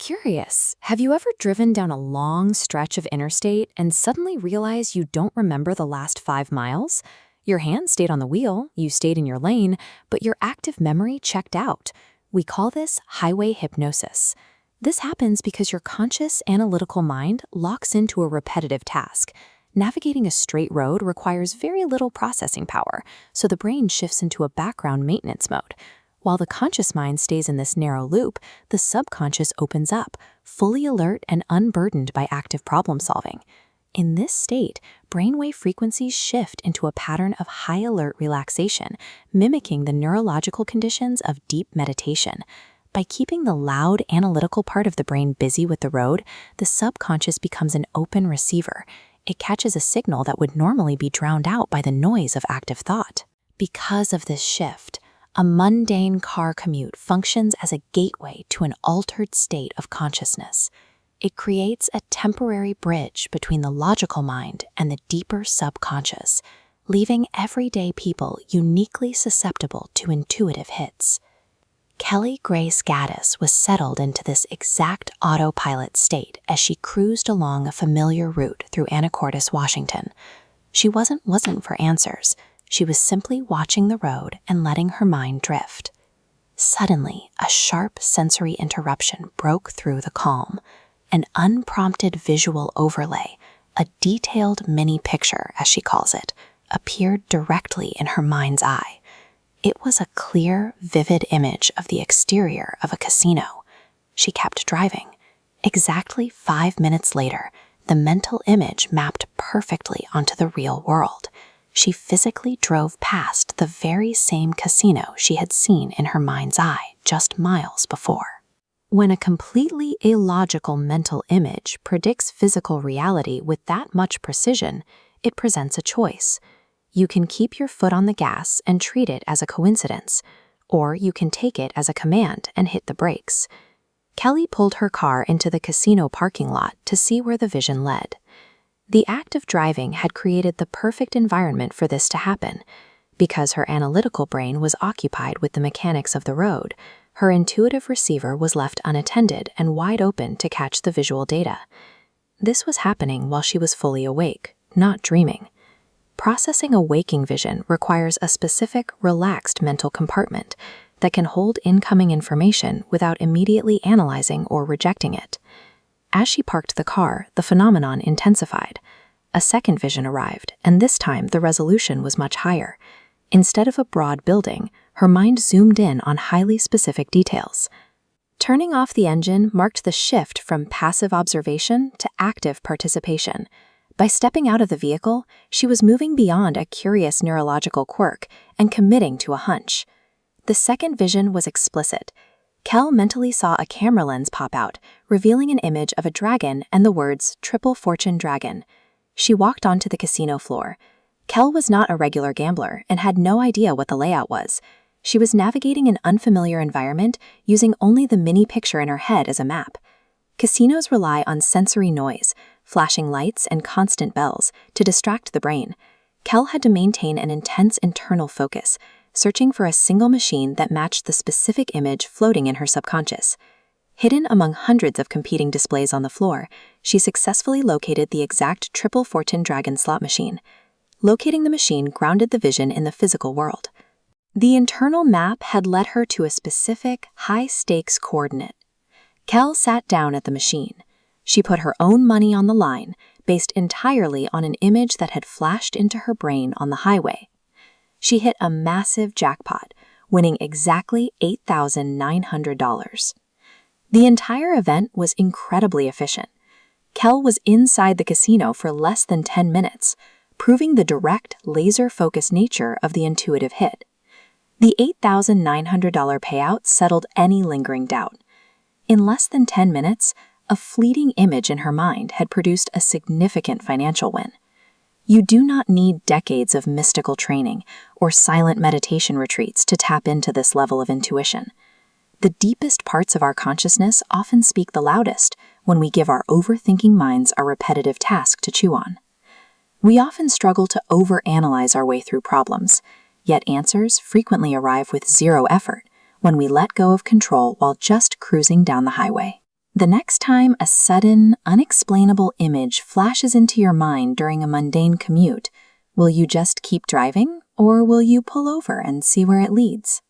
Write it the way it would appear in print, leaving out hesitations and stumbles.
Curious, have you ever driven down a long stretch of interstate and suddenly realize you don't remember the last 5 miles? Your hand stayed on the wheel, you stayed in your lane, but your active memory checked out. We call this highway hypnosis. This happens because your conscious analytical mind locks into a repetitive task. Navigating a straight road requires very little processing power, so the brain shifts into a background maintenance mode. While the conscious mind stays in this narrow loop, the subconscious opens up, fully alert and unburdened by active problem solving. In this state, brainwave frequencies shift into a pattern of high alert relaxation, mimicking the neurological conditions of deep meditation. By keeping the loud, analytical part of the brain busy with the road, the subconscious becomes an open receiver. It catches a signal that would normally be drowned out by the noise of active thought. Because of this shift, a mundane car commute functions as a gateway to an altered state of consciousness. It creates a temporary bridge between the logical mind and the deeper subconscious, leaving everyday people uniquely susceptible to intuitive hits. Grace Gaddis was settled into this exact autopilot state as she cruised along a familiar route through Anacortes, Washington. She wasn't for answers. She was simply watching the road and letting her mind drift. Suddenly, a sharp sensory interruption broke through the calm. An unprompted visual overlay, a detailed mini picture, as she calls it, appeared directly in her mind's eye. It was a clear, vivid image of the exterior of a casino. She kept driving. Exactly 5 minutes later, the mental image mapped perfectly onto the real world. She physically drove past the very same casino she had seen in her mind's eye just miles before. When a completely illogical mental image predicts physical reality with that much precision, it presents a choice. You can keep your foot on the gas and treat it as a coincidence, or you can take it as a command and hit the brakes. Kelly pulled her car into the casino parking lot to see where the vision led. The act of driving had created the perfect environment for this to happen. Because her analytical brain was occupied with the mechanics of the road, her intuitive receiver was left unattended and wide open to catch the visual data. This was happening while she was fully awake, not dreaming. Processing a waking vision requires a specific, relaxed mental compartment that can hold incoming information without immediately analyzing or rejecting it. As she parked the car, the phenomenon intensified. A second vision arrived, and this time the resolution was much higher. Instead of a broad building, her mind zoomed in on highly specific details. Turning off the engine marked the shift from passive observation to active participation. By stepping out of the vehicle, she was moving beyond a curious neurological quirk and committing to a hunch. The second vision was explicit. Kel mentally saw a camera lens pop out, revealing an image of a dragon and the words "Triple Fortune Dragon." She walked onto the casino floor. Kel was not a regular gambler and had no idea what the layout was. She was navigating an unfamiliar environment using only the mini picture in her head as a map. Casinos rely on sensory noise, flashing lights and constant bells, to distract the brain. Kel had to maintain an intense internal focus, searching for a single machine that matched the specific image floating in her subconscious. Hidden among hundreds of competing displays on the floor, she successfully located the exact Triple Fortune Dragon slot machine. Locating the machine grounded the vision in the physical world. The internal map had led her to a specific, high-stakes coordinate. Kel sat down at the machine. She put her own money on the line, based entirely on an image that had flashed into her brain on the highway. She hit a massive jackpot, winning exactly $8,900. The entire event was incredibly efficient. Kel was inside the casino for less than 10 minutes, proving the direct, laser-focused nature of the intuitive hit. The $8,900 payout settled any lingering doubt. In less than 10 minutes, a fleeting image in her mind had produced a significant financial win. You do not need decades of mystical training or silent meditation retreats to tap into this level of intuition. The deepest parts of our consciousness often speak the loudest when we give our overthinking minds a repetitive task to chew on. We often struggle to overanalyze our way through problems, yet answers frequently arrive with zero effort when we let go of control while just cruising down the highway. The next time a sudden, unexplainable image flashes into your mind during a mundane commute, will you just keep driving, or will you pull over and see where it leads?